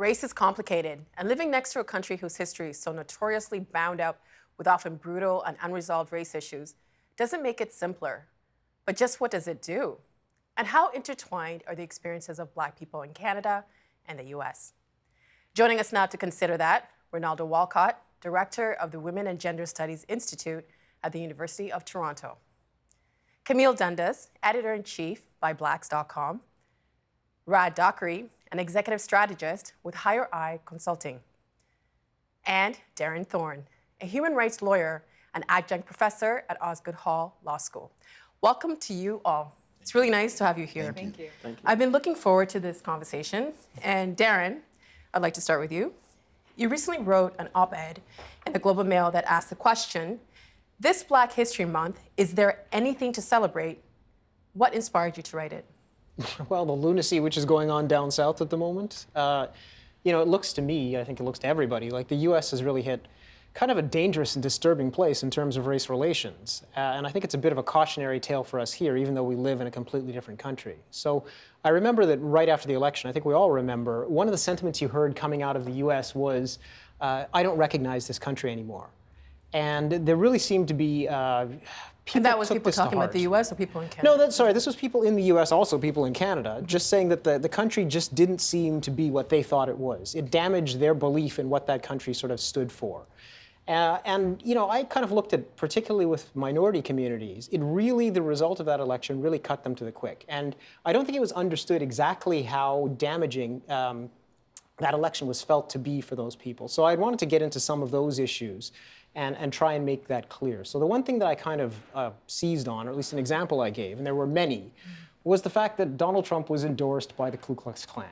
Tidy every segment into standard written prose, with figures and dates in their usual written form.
Race is complicated, and living next to a country whose history is so notoriously bound up with often brutal and unresolved race issues doesn't make it simpler. But just what does it do? And how intertwined are the experiences of Black people in Canada and the US? Joining us now to consider that, Ronaldo Walcott, Director of the Women and Gender Studies Institute at the University of Toronto. Camille Dundas, Editor-in-Chief by Blacks.com. Rad Dockery, an Executive Strategist with Higher Eye Consulting. And Darren Thorne, a human rights lawyer and adjunct professor at Osgoode Hall Law School. Welcome to you all. It's really nice to have you here. Thank you. I've been looking forward to this conversation. And Darren, I'd like to start with you. You recently wrote an op-ed in the Globe and Mail that asked the question, this Black History Month, is there anything to celebrate? What inspired you to write it? Well, the lunacy which is going on down south at the moment. It looks to me, I think it looks to everybody, like the U.S. has really hit kind of a dangerous and disturbing place in terms of race relations. And I think it's a bit of a cautionary tale for us here, even though we live in a completely different country. So I remember that right after the election, I think we all remember, one of the sentiments you heard coming out of the U.S. was, I don't recognize this country anymore. And there really seemed to be and that was people talking about the U.S. or people in Canada? No, this was people in the U.S., also people in Canada, just saying that the country just didn't seem to be what they thought it was. It damaged their belief in what that country sort of stood for. I kind of looked at, particularly with minority communities, the result of that election really cut them to the quick. And I don't think it was understood exactly how damaging that election was felt to be for those people. So I wanted to get into some of those issues and try and make that clear. So the one thing that I kind of seized on, or at least an example I gave, and there were many, was the fact that Donald Trump was endorsed by the Ku Klux Klan.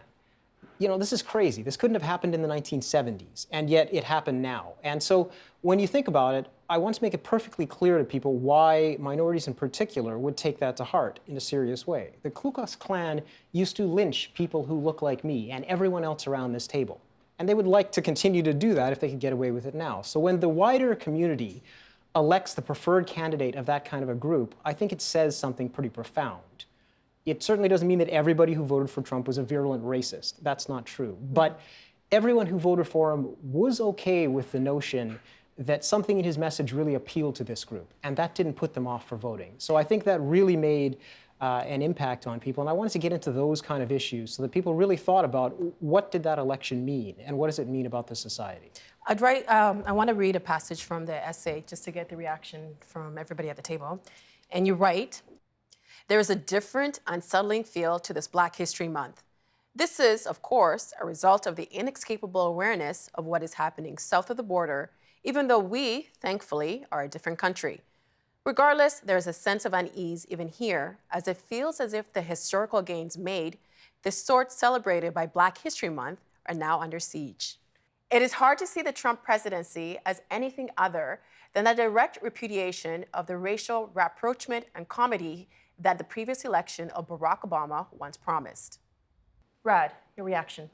This is crazy. This couldn't have happened in the 1970s, and yet it happened now. And so when you think about it, I want to make it perfectly clear to people why minorities in particular would take that to heart in a serious way. The Ku Klux Klan used to lynch people who look like me and everyone else around this table. And they would like to continue to do that if they could get away with it now. So when the wider community elects the preferred candidate of that kind of a group, I think it says something pretty profound. It certainly doesn't mean that everybody who voted for Trump was a virulent racist. That's not true. But everyone who voted for him was okay with the notion that something in his message really appealed to this group, and that didn't put them off for voting. So I think that really made an impact on people, and I wanted to get into those kind of issues so that people really thought about what did that election mean, and what does it mean about the society? I want to read a passage from the essay just to get the reaction from everybody at the table. And you write, there is a different, unsettling feel to this Black History Month. This is, of course, a result of the inescapable awareness of what is happening south of the border, even though we, thankfully, are a different country. Regardless, there is a sense of unease even here, as it feels as if the historical gains made, the sort celebrated by Black History Month, are now under siege. It is hard to see the Trump presidency as anything other than a direct repudiation of the racial rapprochement and comedy that the previous election of Barack Obama once promised. Rad, your reaction?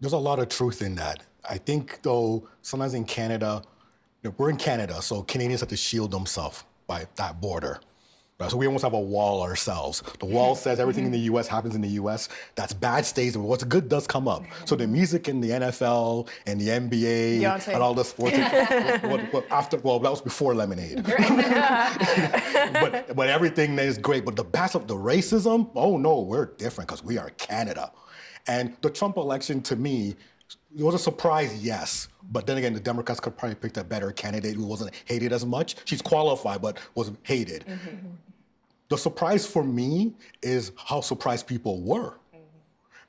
There's a lot of truth in that. I think, though, sometimes in Canada, we're in Canada, so Canadians have to shield themselves by that border. Right? So we almost have a wall ourselves. The wall says everything in the U.S. happens in the U.S. That's bad stays, but what's good does come up. So the music in the NFL and the NBA Beyonce. And all the sports, that was before Lemonade. but everything is great. But the racism, oh no, we're different because we are Canada. And the Trump election, to me, it was a surprise, yes. But then again, the Democrats could probably pick a better candidate who wasn't hated as much. She's qualified, but wasn't hated. The surprise for me is how surprised people were.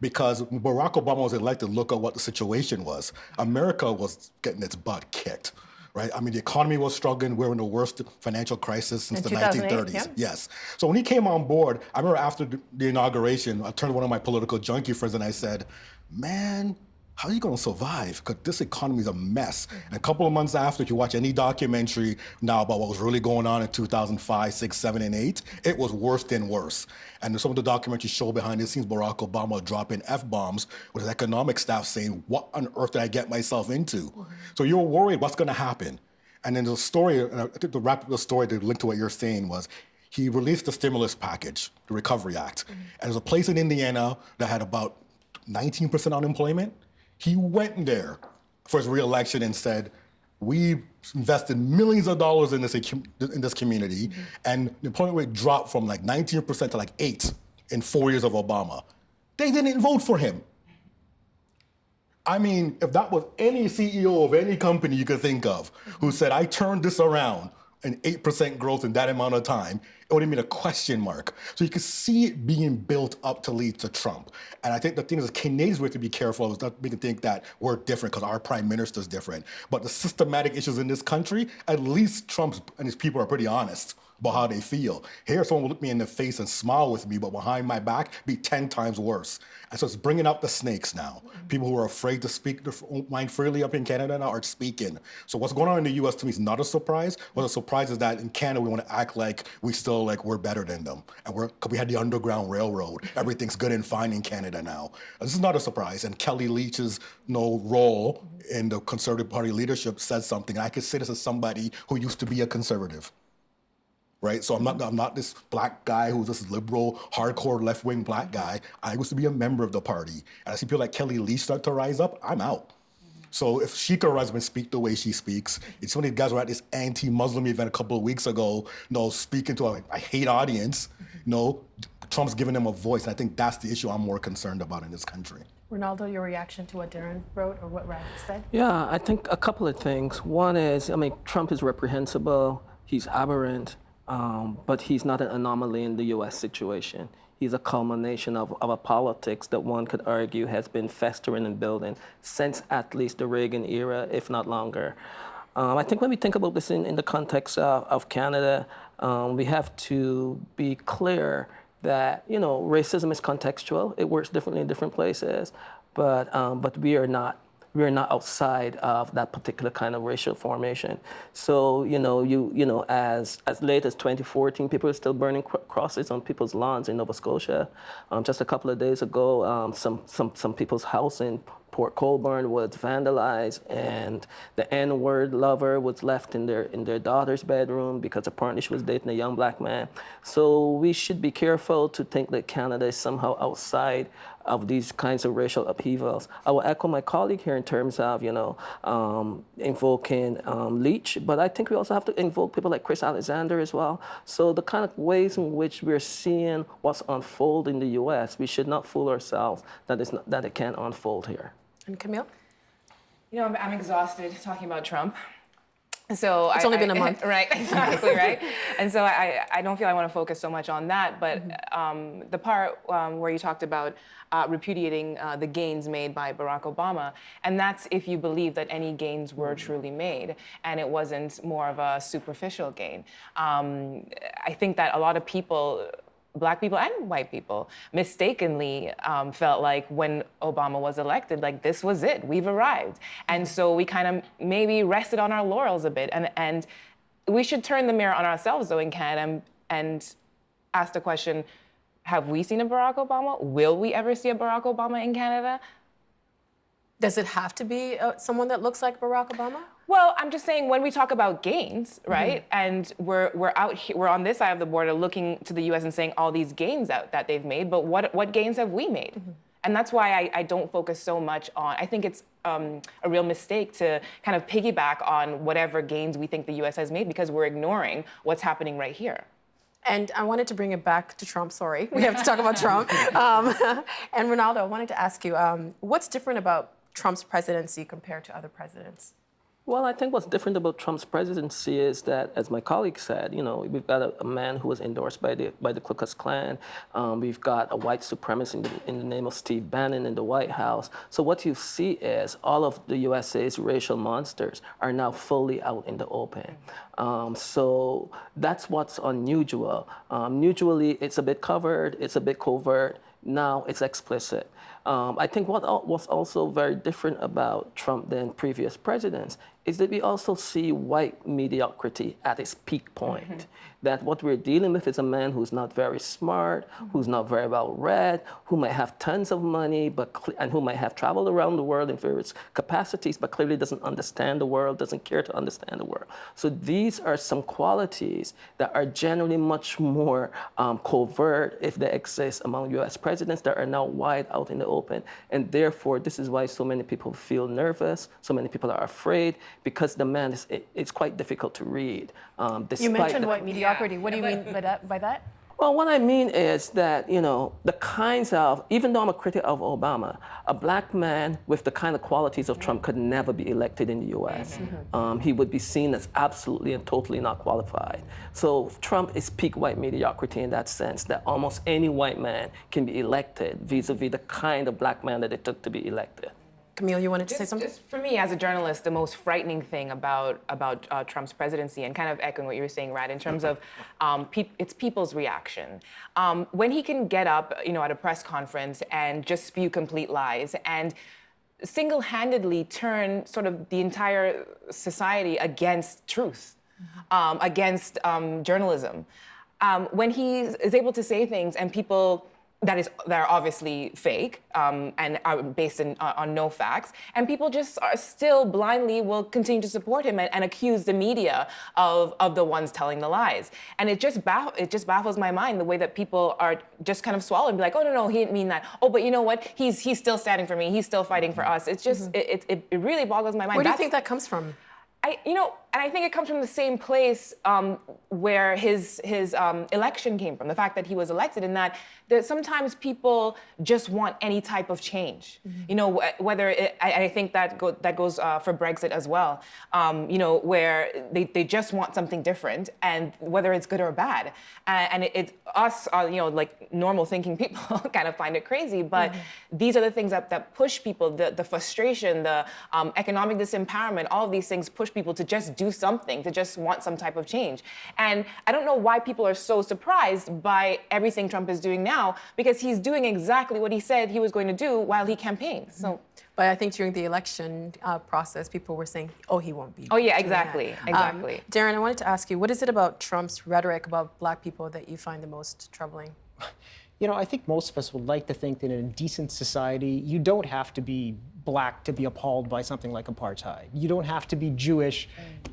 Because Barack Obama was elected, look at what the situation was. America was getting its butt kicked, right? I mean, the economy was struggling. We were in the worst financial crisis since the 1930s. Yeah. Yes. So when he came on board, I remember after the inauguration, I turned to one of my political junkie friends and I said, man, how are you going to survive? Because this economy is a mess. And a couple of months after, if you watch any documentary now about what was really going on in 2005, 6, 7, and 8, it was worse than worse. And some of the documentaries show behind the scenes Barack Obama dropping F-bombs with his economic staff saying, what on earth did I get myself into? So you're worried what's going to happen. And then the story, and I think to wrap up the story to link to what you're saying was, he released the stimulus package, the Recovery Act. And there's a place in Indiana that had about 19% unemployment. He went there for his reelection and said, we invested millions of dollars in this community, and the employment rate dropped from like 19% to like 8% in 4 years of Obama. They didn't vote for him. I mean, if that was any CEO of any company you could think of who said, I turned this around, an 8% growth in that amount of time, it would have been a question mark. So you could see it being built up to lead to Trump. And I think the thing is, Canadians, we have to be careful is not we can think that we're different because our prime minister is different. But the systematic issues in this country, at least Trump and his people are pretty honest about how they feel. Here, someone will look me in the face and smile with me, but behind my back, be 10 times worse. And so it's bringing out the snakes now. People who are afraid to speak their mind freely up in Canada now are speaking. So what's going on in the US to me is not a surprise. What's a surprise is that in Canada, we want to act like we're better than them. And cause we had the Underground Railroad. Everything's good and fine in Canada now. This is not a surprise. And Kelly Leach's role in the Conservative Party leadership says something. I could say this as somebody who used to be a conservative. Right, so I'm not this black guy who's this liberal, hardcore left-wing black guy. I used to be a member of the party, and I see people like Kelly Lee start to rise up. I'm out. So if she could rise up and speak the way she speaks, it's when these guys were at this anti-Muslim event a couple of weeks ago, speaking to a hate audience. Trump's giving them a voice, and I think that's the issue I'm more concerned about in this country. Ronaldo, your reaction to what Darren wrote or what Ryan said? Yeah, I think a couple of things. One is, Trump is reprehensible. He's aberrant. But he's not an anomaly in the U.S. situation. He's a culmination of a politics that one could argue has been festering and building since at least the Reagan era, if not longer. I think when we think about this in the context of Canada, we have to be clear that, racism is contextual. It works differently in different places, but we are not outside of that particular kind of racial formation. So, as late as 2014, people are still burning crosses on people's lawns in Nova Scotia. Just a couple of days ago, some people's house in Port Colborne was vandalized, and the N-word lover was left in their daughter's bedroom because apparently she was dating a young black man. So we should be careful to think that Canada is somehow outside of these kinds of racial upheavals. I will echo my colleague here in terms of, invoking Leach, but I think we also have to invoke people like Chris Alexander as well. So the kind of ways in which we're seeing what's unfold in the U.S., we should not fool ourselves that it can't unfold here. And Camille? I'm exhausted talking about Trump. So it's only been a month. Right, exactly, right? And so I don't feel I want to focus so much on that, but the part where you talked about repudiating the gains made by Barack Obama, and that's if you believe that any gains were truly made, and it wasn't more of a superficial gain. I think that a lot of people, Black people and white people, mistakenly felt like when Obama was elected, like this was it, we've arrived. And so we kind of maybe rested on our laurels a bit. And we should turn the mirror on ourselves though in Canada and ask the question, have we seen a Barack Obama? Will we ever see a Barack Obama in Canada? Does it have to be someone that looks like Barack Obama? Well, I'm just saying when we talk about gains, right, and we're out here, we're on this side of the border looking to the U.S. and saying all these gains that they've made, but what gains have we made? And that's why I don't focus so much on. I think it's a real mistake to kind of piggyback on whatever gains we think the U.S. has made because we're ignoring what's happening right here. And I wanted to bring it back to Trump, sorry. We have to talk about Trump. And Ronaldo, I wanted to ask you, what's different about Trump's presidency compared to other presidents? Well, I think what's different about Trump's presidency is that, as my colleague said, we've got a man who was endorsed by the Ku Klux Klan. We've got a white supremacist in the name of Steve Bannon in the White House. So what you see is all of the USA's racial monsters are now fully out in the open. So that's what's unusual. Usually, it's a bit covered, it's a bit covert. Now it's explicit. I think what was also very different about Trump than previous presidents is that we also see white mediocrity at its peak point. That what we're dealing with is a man who's not very smart, who's not very well read, who might have tons of money, and who might have traveled around the world in various capacities, but clearly doesn't understand the world, doesn't care to understand the world. So these are some qualities that are generally much more covert if they exist among U.S. presidents that are now wide out in the open. open. And therefore, this is why so many people feel nervous, so many people are afraid, because the man it's quite difficult to read. You mentioned white mediocrity. What do you mean by that? Well, what I mean is that, the kinds of, even though I'm a critic of Obama, a black man with the kind of qualities of Trump could never be elected in the US. He would be seen as absolutely and totally not qualified. So Trump is peak white mediocrity in that sense, that almost any white man can be elected vis-a-vis the kind of black man that it took to be elected. Camille, you wanted to say something? Just for me, as a journalist, the most frightening thing about Trump's presidency, and kind of echoing what you were saying, Rad, in terms of it's people's reaction. When he can get up, at a press conference and just spew complete lies and single-handedly turn sort of the entire society against truth, against journalism. When he is able to say things and people that are obviously fake and are based on no facts, and people just are still blindly will continue to support him and accuse the media of the ones telling the lies. And it just baffles my mind the way that people are just kind of swallowed and be like, oh no, he didn't mean that. Oh, but you know what? He's still standing for me. He's still fighting for us. It's just it really boggles my mind. Where do you think that comes from? And I think it comes from the same place where his election came from, the fact that he was elected, and that sometimes people just want any type of change. Whether I think that goes for Brexit as well. Where they just want something different, and whether it's good or bad. And us, like normal thinking people, kind of find it crazy. But these are the things that push people: the frustration, the economic disempowerment. All of these things push people to just do something, to just want some type of change. And I don't know why people are so surprised by everything Trump is doing now, because he's doing exactly what he said he was going to do while he campaigned. So, but I think during the election process, people were saying, oh, he won't be. Oh, yeah, exactly. Darren, I wanted to ask you, what is it about Trump's rhetoric about black people that you find the most troubling? I think most of us would like to think that in a decent society, you don't have to be black to be appalled by something like apartheid. You don't have to be Jewish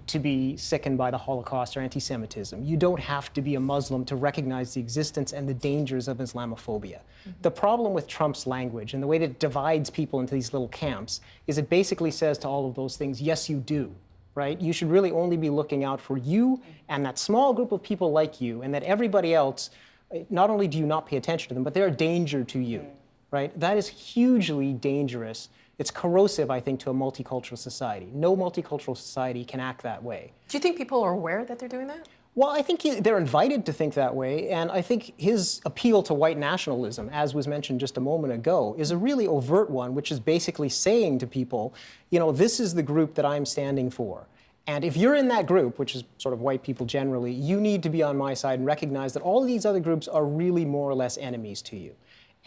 to be sickened by the Holocaust or anti-Semitism. You don't have to be a Muslim to recognize the existence and the dangers of Islamophobia. The problem with Trump's language and the way that it divides people into these little camps is it basically says to all of those things, yes, you do. Right? You should really only be looking out for you and that small group of people like you, and that everybody else, not only do you not pay attention to them, but they're a danger to you, right? That is hugely dangerous. It's corrosive, I think, to a multicultural society. No multicultural society can act that way. Do you think people are aware that they're doing that? Well, I think they're invited to think that way, and I think his appeal to white nationalism, as was mentioned just a moment ago, is a really overt one, which is basically saying to people, this is the group that I'm standing for. And if you're in that group, which is sort of white people generally, you need to be on my side and recognize that all of these other groups are really more or less enemies to you.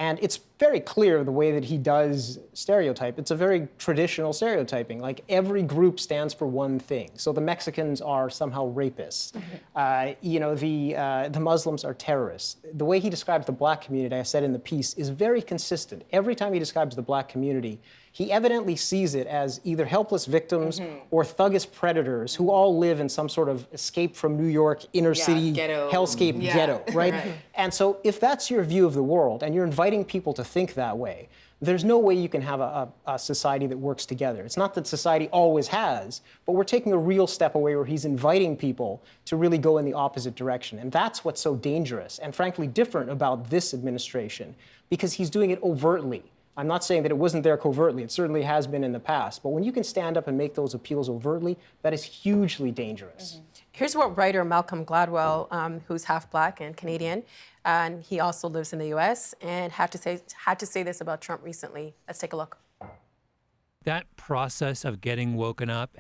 And it's very clear the way that he does stereotype. It's a very traditional stereotyping. Like every group stands for one thing. So the Mexicans are somehow rapists. The Muslims are terrorists. The way he describes the black community, I said in the piece, is very consistent. Every time he describes the black community, he evidently sees it as either helpless victims or thuggish predators who all live in some sort of escape from New York inner city hellscape ghetto, right? And so if that's your view of the world and you're inviting people to think that way, there's no way you can have a society that works together. It's not that society always has, but we're taking a real step away where he's inviting people to really go in the opposite direction. And that's what's so dangerous and frankly different about this administration, because he's doing it overtly. I'm not saying that it wasn't there covertly. It certainly has been in the past. But when you can stand up and make those appeals overtly, that is hugely dangerous. Here's what writer Malcolm Gladwell, who's half black and Canadian, and he also lives in the U.S., and had to say this about Trump recently. Let's take a look. That process of getting woken up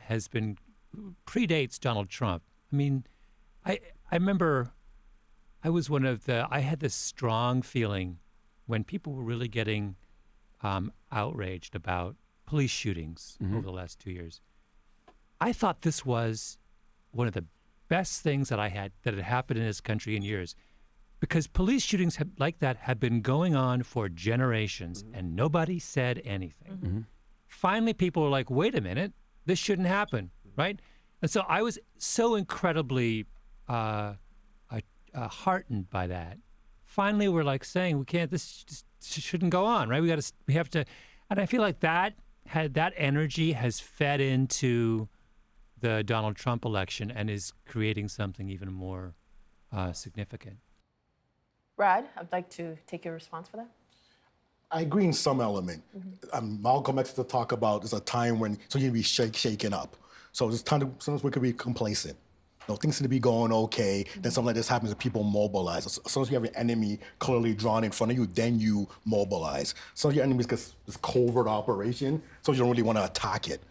predates Donald Trump. I mean, I remember I had this strong feeling when people were really getting outraged about police shootings over the last 2 years. I thought this was one of the best things that had happened in this country in years, because police shootings like that have been going on for generations and nobody said anything. Finally, people were like, wait a minute, this shouldn't happen, right? And so I was so incredibly heartened by that. Finally, we're like saying, we can't, this just shouldn't go on, right? We have to, and I feel like that energy has fed into the Donald Trump election and is creating something even more significant. Brad, I'd like to take your response for that. I agree in some element. Malcolm X to talk about there's a time when so you need to be shaken up. So there's time to, sometimes we could be complacent. Things seem to be going okay. Then something like this happens and people mobilize. As soon as you have an enemy clearly drawn in front of you, then you mobilize. So your enemy's this covert operation, so you don't really want to attack it.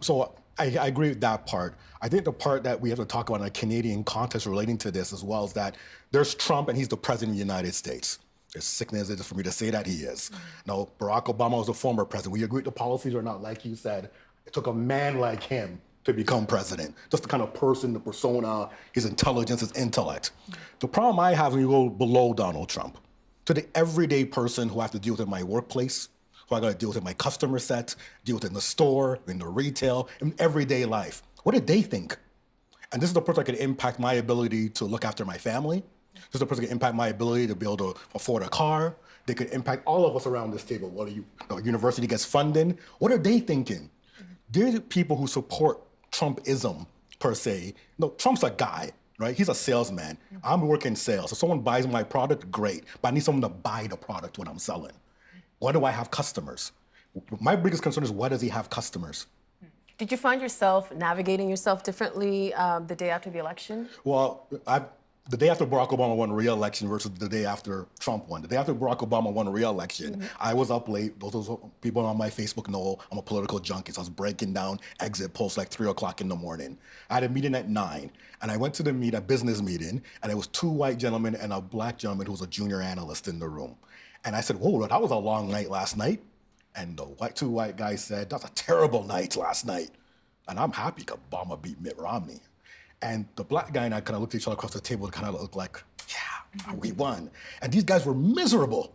So I agree with that part. I think the part that we have to talk about in a Canadian context relating to this as well is that there's Trump and he's the president of the United States. As sickening as it is for me to say that he is. No, Barack Obama was the former president. We agree with the policies or not, like you said, it took a man like him to become president. Just the kind of person, the persona, his intelligence, his intellect. The problem I have when you go below Donald Trump, to the everyday person who I have to deal with in my workplace, who I got to deal with in my customer set, deal with in the store, in the retail, in everyday life. What did they think? And this is the person that could impact my ability to look after my family. This is the person that could impact my ability to be able to afford a car. They could impact all of us around this table. What are you, university gets funding. What are they thinking? They're the people who support Trumpism, per se. No, Trump's a guy, right? He's a salesman. I'm working sales. If someone buys my product, great. But I need someone to buy the product when I'm selling. Why do I have customers? My biggest concern is why does he have customers? Did you find yourself navigating yourself differently the day after the election? Well, the day after Barack Obama won re-election versus the day after Trump won. The day after Barack Obama won re-election, I was up late. Those people on my Facebook know I'm a political junkie, so I was breaking down exit polls like 3 o'clock in the morning. I had a meeting at 9, and I went to a business meeting, and it was 2 white gentlemen and a black gentleman who was a junior analyst in the room. And I said, whoa, that was a long night last night. And the 2 white guys said, that's a terrible night last night. And I'm happy because Obama beat Mitt Romney. And the black guy and I kind of looked at each other across the table and kind of looked like, yeah, we won. And these guys were miserable.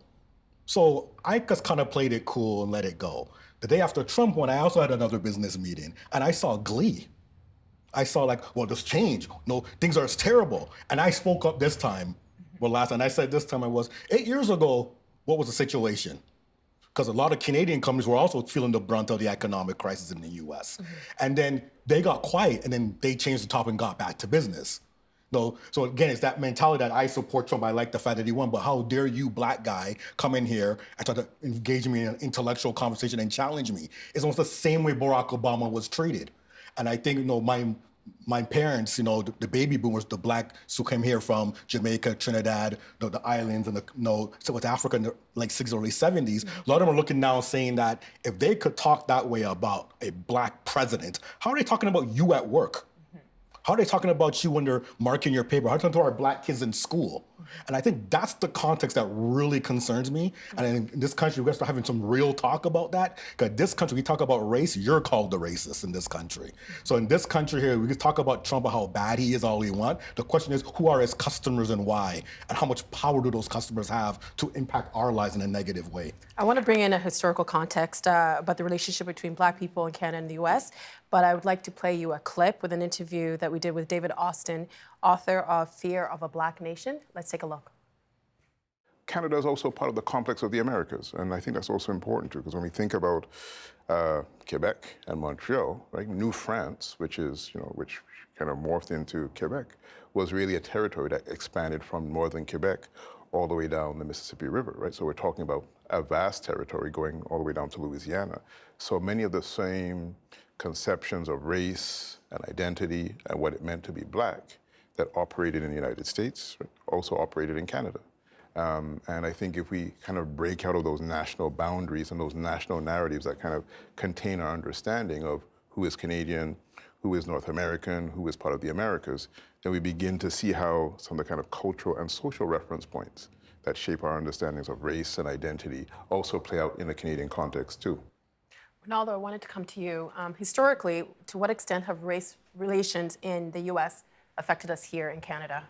So I just kind of played it cool and let it go. The day after Trump won, I also had another business meeting, and I saw glee. I saw like, well, this change. No, things are terrible. And I spoke up this time. Well, and I said this time I was, 8 years ago, what was the situation? Because a lot of Canadian companies were also feeling the brunt of the economic crisis in the US. And then they got quiet, and then they changed the topic and got back to business. No, so again, it's that mentality that I support Trump. I like the fact that he won, but how dare you, black guy, come in here and try to engage me in an intellectual conversation and challenge me? It's almost the same way Barack Obama was treated. And I think, my parents, the baby boomers, the blacks who came here from Jamaica, Trinidad, the islands, and South Africa in the like 60s, early 70s, a lot of them are looking now saying that if they could talk that way about a black president, how are they talking about you at work? How are they talking about you when they're marking your paper? How are they talking to our black kids in school? And I think that's the context that really concerns me. And in this country, we have to start having some real talk about that. Because this country, we talk about race, you're called the racist in this country. So in this country here, we can talk about Trump and how bad he is all we want. The question is, who are his customers and why? And how much power do those customers have to impact our lives in a negative way? I want to bring in a historical context about the relationship between black people in Canada and the US. But I would like to play you a clip with an interview that we did with David Austin, author of Fear of a Black Nation. Let's take a look. Canada is also part of the complex of the Americas, and I think that's also important too, because when we think about Quebec and Montreal, right, New France, which kind of morphed into Quebec, was really a territory that expanded from northern Quebec all the way down the Mississippi River, right? So we're talking about a vast territory going all the way down to Louisiana. So many of the same conceptions of race and identity and what it meant to be black that operated in the United States also operated in Canada. And I think if we kind of break out of those national boundaries and those national narratives that kind of contain our understanding of who is Canadian, who is North American, who is part of the Americas, then we begin to see how some of the kind of cultural and social reference points that shape our understandings of race and identity also play out in the Canadian context too. Ronaldo, I wanted to come to you. Historically, to what extent have race relations in the US affected us here in Canada?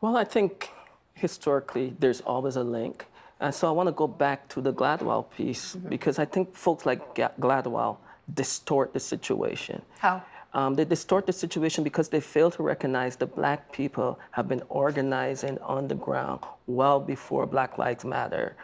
Well, I think historically there's always a link. And so I want to go back to the Gladwell piece because I think folks like Gladwell distort the situation. How? They distort the situation because they fail to recognize that black people have been organizing on the ground well before Black Lives Matter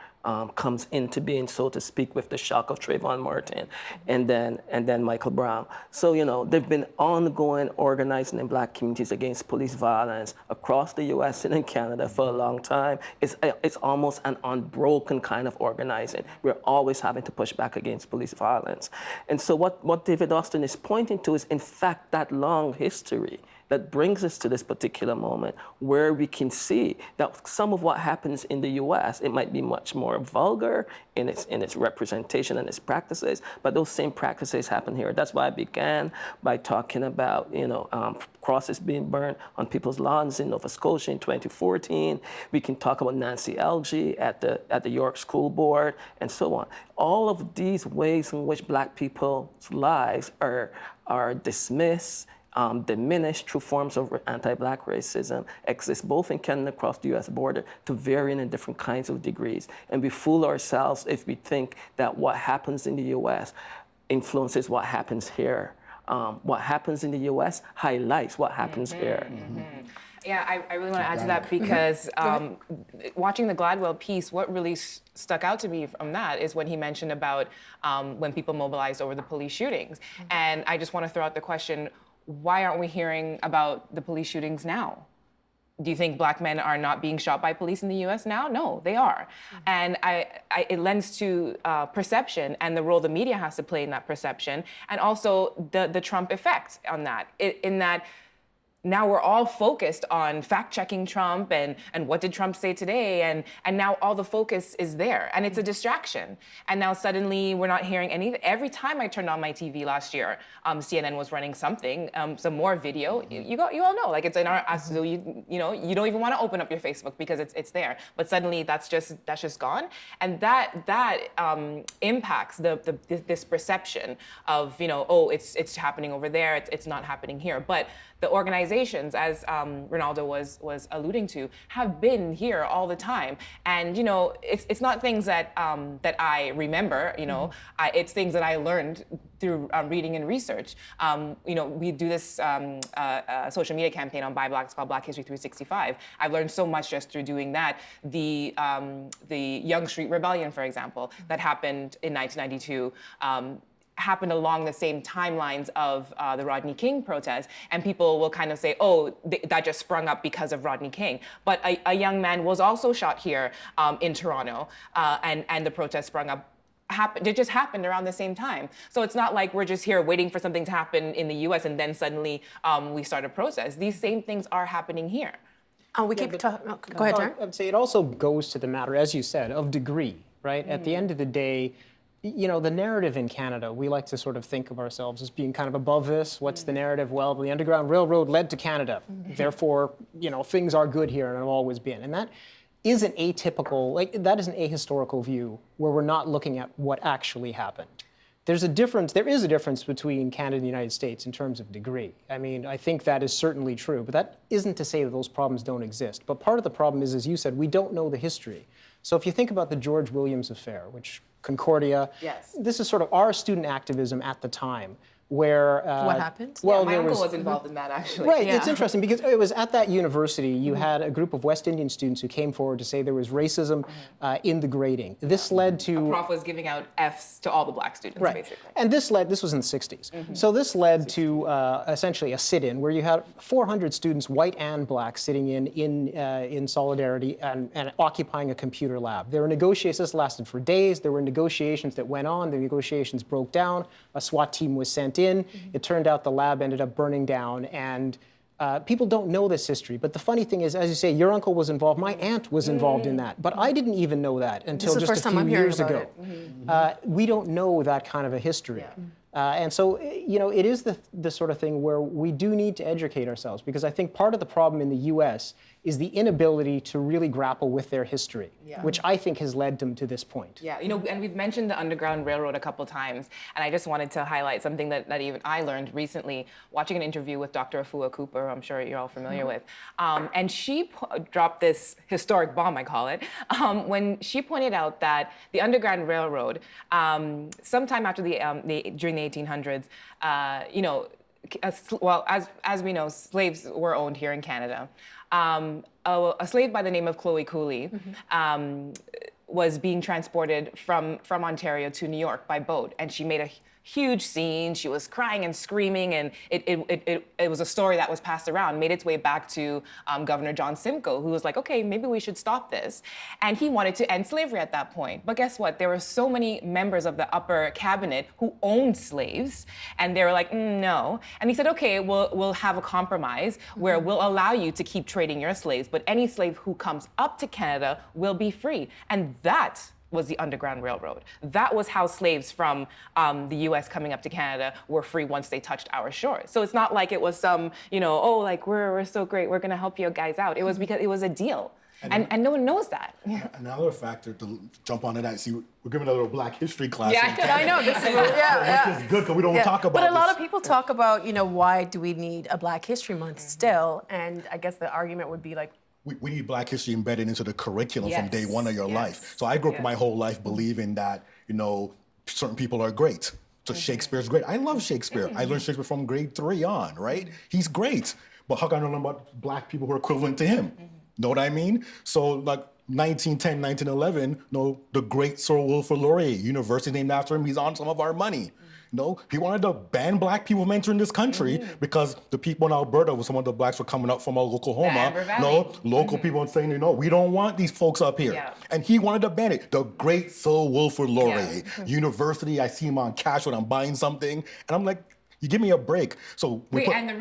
comes into being, so to speak, with the shock of Trayvon Martin and then Michael Brown. So, there've been ongoing organizing in black communities against police violence across the US and in Canada for a long time. It's almost an unbroken kind of organizing. We're always having to push back against police violence. And so what David Austin is pointing to is, in fact, that long history that brings us to this particular moment where we can see that some of what happens in the US, it might be much more vulgar in its representation and its practices, but those same practices happen here. That's why I began by talking about, crosses being burned on people's lawns in Nova Scotia in 2014. We can talk about Nancy Algie at the York School Board and so on. All of these ways in which black people's lives are dismissed, diminished through forms of anti-black racism exist both in Canada and across the US border to varying and different kinds of degrees. And we fool ourselves if we think that what happens in the US influences what happens here. What happens in the US highlights what happens here. Yeah, I really want to add to that because watching the Gladwell piece, what really stuck out to me from that is when he mentioned about when people mobilized over the police shootings. And I just want to throw out the question, why aren't we hearing about the police shootings now? Do you think black men are not being shot by police in the US now? No, they are. And it lends to perception and the role the media has to play in that perception, and also the Trump effect on that, in that now we're all focused on fact-checking Trump and what did Trump say today, and now all the focus is there, and it's a distraction. And now suddenly we're not hearing anything. Every time I turned on my TV last year, CNN was running something, some more video. You all know, like it's in our, so you don't even want to open up your Facebook because it's there. But suddenly that's just gone, and that impacts this perception of it's happening over there, it's not happening here, but the organizations, as Ronaldo was alluding to, have been here all the time, and it's not things that I remember. It's things that I learned through reading and research. We do this social media campaign on Buy Black. It's called Black History 365. I've learned so much just through doing that. The Young Street Rebellion, for example, that happened in 1992. Happened along the same timelines of the Rodney King protest, and people will kind of say, oh, that just sprung up because of Rodney King. But a young man was also shot here in Toronto, and the protest sprung up. It just happened around the same time. So it's not like we're just here waiting for something to happen in the US and then suddenly we start a protest. These same things are happening here. We keep talking. Go ahead, Darren. I'd say it also goes to the matter, as you said, of degree, right? At the end of the day, the narrative in Canada, we like to sort of think of ourselves as being kind of above this. What's the narrative? Well, the Underground Railroad led to Canada. Therefore, things are good here and have always been. And that is an atypical, that is an ahistorical view where we're not looking at what actually happened. There is a difference between Canada and the United States in terms of degree. I mean, I think that is certainly true, but that isn't to say that those problems don't exist. But part of the problem is, as you said, we don't know the history. So if you think about the George Williams affair, which Concordia, yes, this is sort of our student activism at the time, where what happened? Well, my uncle was involved in that, actually. Right, it's interesting because it was at that university you had a group of West Indian students who came forward to say there was racism in the grading. This led to a prof was giving out Fs to all the black students, right, basically. and this was in the 60s. So this led to essentially a sit-in where you had 400 students, white and black, sitting in solidarity and occupying a computer lab. There were negotiations. This lasted for days. There were negotiations that went on. The negotiations broke down. A SWAT team was sent in. It turned out the lab ended up burning down, and people don't know this history. But the funny thing is, as you say, your uncle was involved. My aunt was involved in that, but I didn't even know that until just a few years ago. We don't know that kind of a history. And so, it is the sort of thing where we do need to educate ourselves, because I think part of the problem in the U.S. is the inability to really grapple with their history, which I think has led them to this point. Yeah, and we've mentioned the Underground Railroad a couple times, and I just wanted to highlight something that even I learned recently, watching an interview with Dr. Afua Cooper, who I'm sure you're all familiar with, and she dropped this historic bomb, I call it, when she pointed out that the Underground Railroad, sometime after during the 1800s, well, as we know, slaves were owned here in Canada. A slave by the name of Chloe Cooley was being transported from Ontario to New York by boat, and she made a huge scene. She was crying and screaming, and it was a story that was passed around, made its way back to Governor John Simcoe, who was like, okay, maybe we should stop this. And he wanted to end slavery at that point. But guess what? There were so many members of the upper cabinet who owned slaves, and they were like, no. And he said, okay, we'll have a compromise where we'll allow you to keep trading your slaves, but any slave who comes up to Canada will be free. And that was the Underground Railroad. That was how slaves from the US coming up to Canada were free once they touched our shores. So it's not like it was some, oh, like we're so great, we're gonna help you guys out. It was because it was a deal. And no one knows that. Another factor to jump onto that, see, we're giving a little Black history class. Yeah, I know. This is, Which is good because we don't talk about But a lot this. of people talk about, why do we need a Black History Month still? And I guess the argument would be like, We need Black history embedded into the curriculum from day one of your life. Yes. So I grew up my whole life believing that, certain people are great. So Shakespeare's great. I love Shakespeare. I learned Shakespeare from grade 3 on, right? He's great. But how can I learn about Black people who are equivalent to him? Know what I mean? So like 1910, 1911, the great Sir Wilfrid Laurier, university named after him, he's on some of our money. He wanted to ban Black people from entering this country because the people in Alberta, some of the Blacks were coming up from Oklahoma. Local people saying, we don't want these folks up here. Yeah. And he wanted to ban it. The great Sir Wilfrid Laurier, university, I see him on cash when I'm buying something. And I'm like, you give me a break. So and the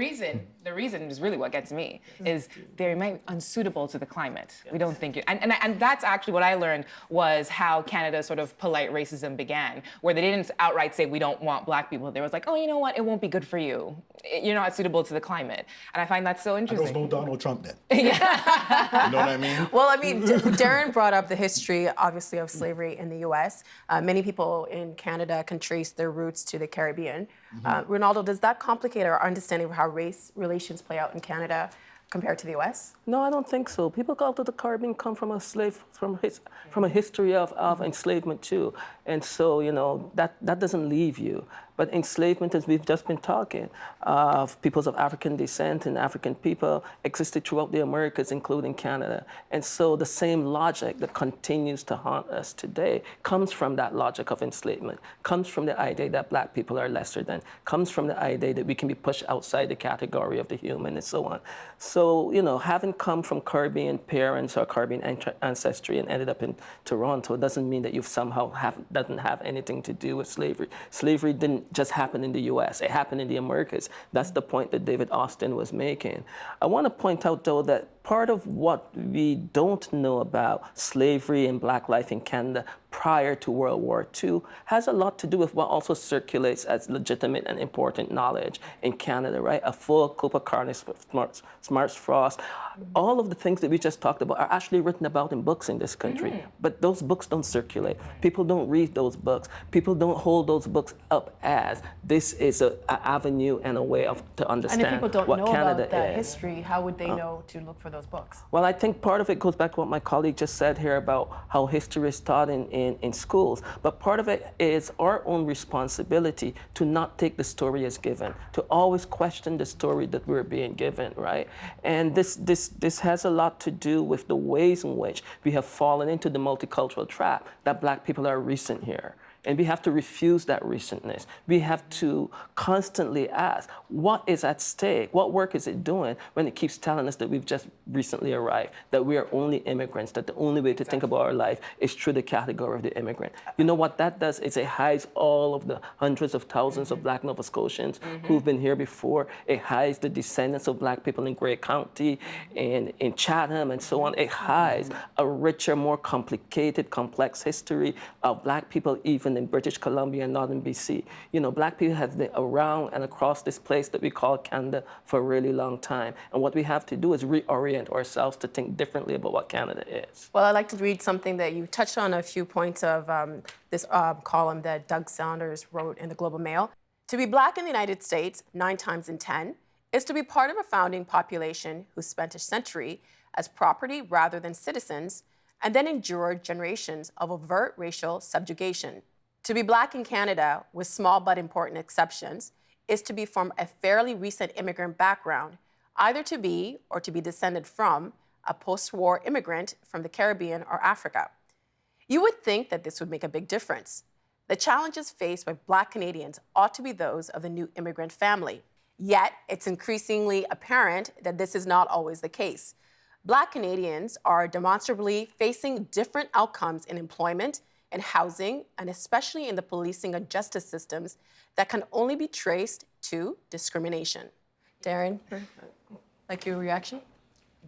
reason is really what gets me is they might be unsuitable to the climate. Yes. We don't think it, and that's actually what I learned was how Canada's sort of polite racism began, where they didn't outright say we don't want Black people. They was like, oh, you know what? It won't be good for you. You're not suitable to the climate, and I find that so interesting. There's no Donald Trump then. Yeah. You know what I mean? Well, I mean, Darren brought up the history, obviously, of slavery in the U.S. Many people in Canada can trace their roots to the Caribbean. Ronaldo, does that complicate our understanding of how race relations play out in Canada compared to the U.S.? No, I don't think so. People go to the Caribbean come from a history of enslavement too, and so that doesn't leave you. But enslavement, as we've just been talking, of peoples of African descent and African people existed throughout the Americas, including Canada. And so the same logic that continues to haunt us today comes from that logic of enslavement, comes from the idea that Black people are lesser than, comes from the idea that we can be pushed outside the category of the human and so on. So, having come from Caribbean parents or Caribbean ancestry and ended up in Toronto doesn't mean that you somehow doesn't have anything to do with slavery. Slavery didn't just happen in the US, it happened in the Americas. That's the point that David Austin was making. I want to point out, though, that part of what we don't know about slavery and Black life in Canada prior to World War II has a lot to do with what also circulates as legitimate and important knowledge in Canada, right? A full Cooper Carney, Smarts Frost, all of the things that we just talked about are actually written about in books in this country, but those books don't circulate. People don't read those books. People don't hold those books up as this is an avenue and a way to understand And if people don't what know Canada about that is. history, how would they know to look for those books? Well, I think part of it goes back to what my colleague just said here about how history is taught in schools. But part of it is our own responsibility to not take the story as given, to always question the story that we're being given, right? And this has a lot to do with the ways in which we have fallen into the multicultural trap that Black people are recent here. And we have to refuse that recentness. We have to constantly ask, what is at stake? What work is it doing when it keeps telling us that we've just recently arrived, that we are only immigrants, that the only way to think about our life is through the category of the immigrant? You know what that does is it hides all of the hundreds of thousands of Black Nova Scotians who've been here before. It hides the descendants of Black people in Grey County and in Chatham and so on. It hides a richer, more complicated, complex history of Black people even in British Columbia and Northern BC. Black people have been around and across this place that we call Canada for a really long time. And what we have to do is reorient ourselves to think differently about what Canada is. Well, I'd like to read something that you touched on a few points of this column that Doug Saunders wrote in the Globe and Mail. To be Black in the United States 9 times in 10 is to be part of a founding population who spent a century as property rather than citizens and then endured generations of overt racial subjugation. To be Black in Canada, with small but important exceptions, is to be from a fairly recent immigrant background, either to be or to be descended from a post-war immigrant from the Caribbean or Africa. You would think that this would make a big difference. The challenges faced by Black Canadians ought to be those of the new immigrant family. Yet, it's increasingly apparent that this is not always the case. Black Canadians are demonstrably facing different outcomes in employment and housing, and especially in the policing and justice systems that can only be traced to discrimination. Darren, like your reaction?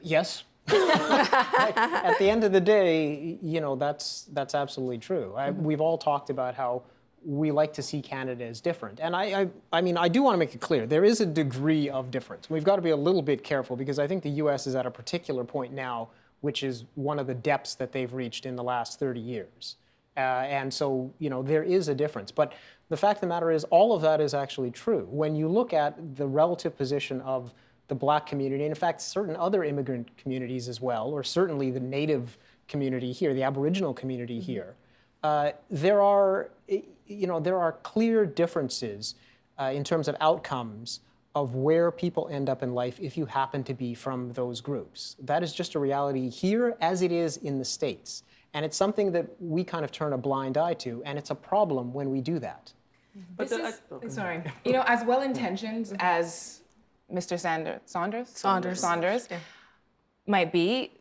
Yes. At the end of the day, that's absolutely true. We've all talked about how we like to see Canada as different. And I mean, I do want to make it clear, there is a degree of difference. We've got to be a little bit careful because I think the US is at a particular point now, which is one of the depths that they've reached in the last 30 years. And so, there is a difference. But the fact of the matter is, all of that is actually true. When you look at the relative position of the Black community, and in fact, certain other immigrant communities as well, or certainly the Native community here, the Aboriginal community here, there are clear differences in terms of outcomes of where people end up in life if you happen to be from those groups. That is just a reality here as it is in the States. And it's something that we kind of turn a blind eye to, and it's a problem when we do that. But sorry, as well-intentioned as Mr. Saunders might be,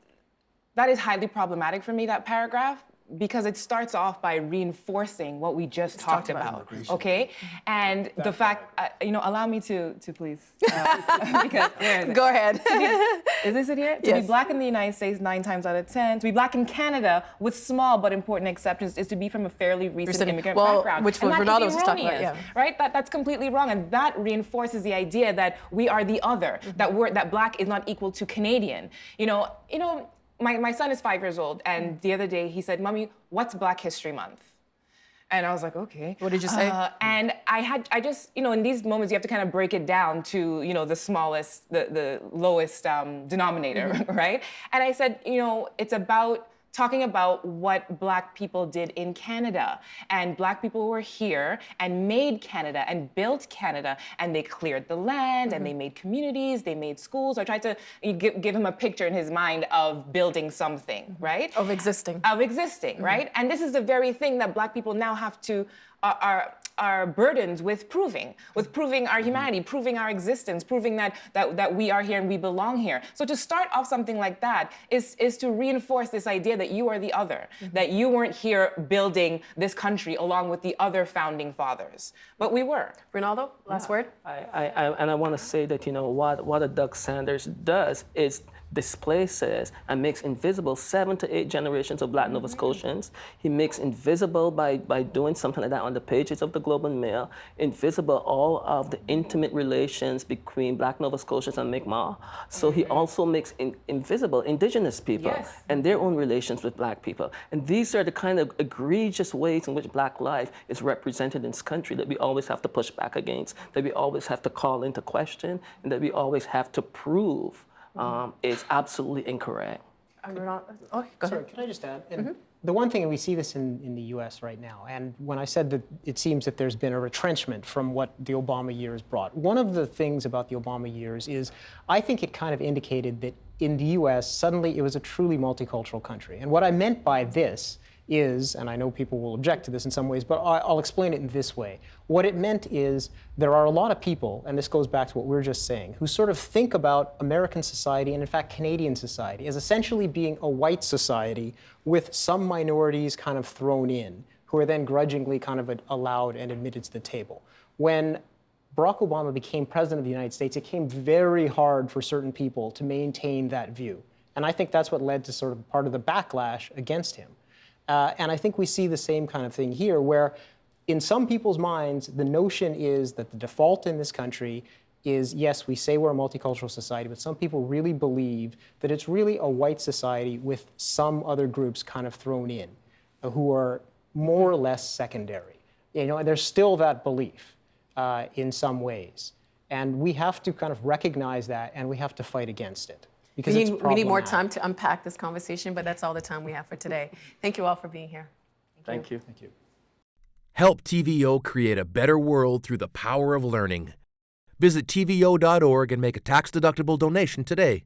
that is highly problematic for me, that paragraph, because it starts off by reinforcing what we just talked about, okay? And the fact, allow me to please, because where is it? Go ahead. Is this it here? Yes. To be Black in the United States 9 times out of 10, to be Black in Canada, with small but important exceptions, is to be from a fairly recent immigrant background. Which was Ronaldo was talking about, yeah. Right? That's completely wrong, and that reinforces the idea that we are the other, that Black is not equal to Canadian. My son is 5 years old, and the other day he said, "Mommy, what's Black History Month?" And I was like, "Okay." What did you say? And I just, in these moments you have to kind of break it down to, the smallest, the lowest denominator, right? And I said, it's about talking about what Black people did in Canada. And Black people were here and made Canada and built Canada, and they cleared the land and they made communities, they made schools. I tried to give him a picture in his mind of building something, right? Of existing. Right? And this is the very thing that Black people now have to, are burdened with proving our humanity, proving our existence, proving that we are here and we belong here. So to start off something like that is to reinforce this idea that you are the other, that you weren't here building this country along with the other founding fathers, but we were. Ronaldo, last word? I want to say that, what a Doug Sanders does is displaces and makes invisible 7 to 8 generations of Black Nova Scotians. He makes invisible by doing something like that on the pages of the Globe and Mail, invisible all of the intimate relations between Black Nova Scotians and Mi'kmaq. So he also makes invisible Indigenous people and their own relations with Black people. And these are the kind of egregious ways in which Black life is represented in this country that we always have to push back against, that we always have to call into question, and that we always have to prove is absolutely incorrect. Go Sorry, ahead. can I just add? And the one thing, and we see this in the US right now, and when I said that it seems that there's been a retrenchment from what the Obama years brought, one of the things about the Obama years is I think it kind of indicated that in the US, suddenly it was a truly multicultural country. And what I meant by this is, and I know people will object to this in some ways, but I'll explain it in this way. What it meant is there are a lot of people, and this goes back to what we were just saying, who sort of think about American society and in fact Canadian society as essentially being a white society with some minorities kind of thrown in, who are then grudgingly kind of allowed and admitted to the table. When Barack Obama became president of the United States, it came very hard for certain people to maintain that view. And I think that's what led to sort of part of the backlash against him. And I think we see the same kind of thing here, where in some people's minds, the notion is that the default in this country is, yes, we say we're a multicultural society, but some people really believe that it's really a white society with some other groups kind of thrown in, who are more or less secondary. And there's still that belief in some ways. And we have to kind of recognize that, and we have to fight against it. We need more time to unpack this conversation, but that's all the time we have for today. Thank you all for being here. Thank you. Thank you. Help TVO create a better world through the power of learning. Visit TVO.org and make a tax-deductible donation today.